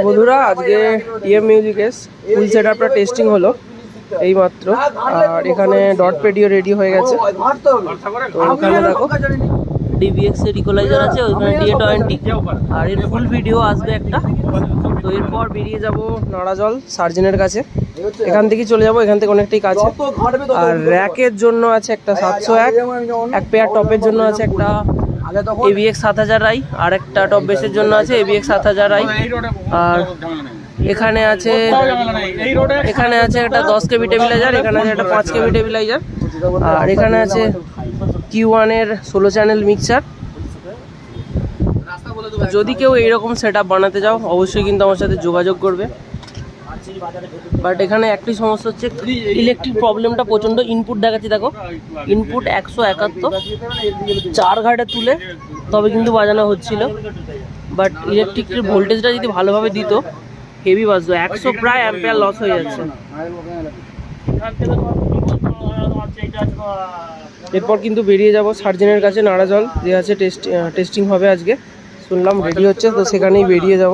বন্ধুরা আজকে ইএম মিউজিকের ফুল সেটআপটা টেস্টিং হলো এই মাত্র, আর এখানে ডট পেডিও রেডি হয়ে গেছে। তো ওখানে দেখো ডিভিএক্স এর ইকুয়ালাইজার আছে, ওখানে DA20, আর এর ফুল ভিডিও আসবে একটা। তো এরপর বেরিয়ে যাব নাড়াজল সার্জেনের কাছে, এখান থেকে চলে যাব, এখান থেকে অনেকটাই কাছে। আর র্যাকের জন্য আছে একটা 701, এক পেয়ার টপের জন্য আছে একটা AVX 7000i, আর একটা টপ বেসের জন্য আছে AVX 7000i। আর এখানে আছে একটা 10 কেবি টেবিলাইজার, এখানে আছে একটা 5 কেবি টেবিলাইজার, আর এখানে আছে Q1 এর 16 চ্যানেল মিক্সার। যদি কেউ এইরকম সেটআপ বানাতে চাও অবশ্যই কিন্তু আমার সাথে যোগাযোগ করবে। বাট এখানে একটি সমস্যা হচ্ছে, ইলেকট্রিক প্রবলেমটা প্রচণ্ড। ইনপুট দেখাচ্ছি দেখো, ইনপুট 171, 4 ঘাটে তুলে তবে কিন্তু বাজানো হচ্ছিল। বাট ইলেকট্রিকের ভোল্টেজটা যদি ভালোভাবে দিত হেভি বাজতো, 100 প্রায় অ্যাম্পিয়ার লস হয়ে যাচ্ছে। এরপর কিন্তু বেরিয়ে যাব সার্জেনের কাছে, নাড়াজল যে আছে টেস্টিং হবে আজকে, শুনলাম রেডি হচ্ছে, তো সেখানেই বেরিয়ে যাব।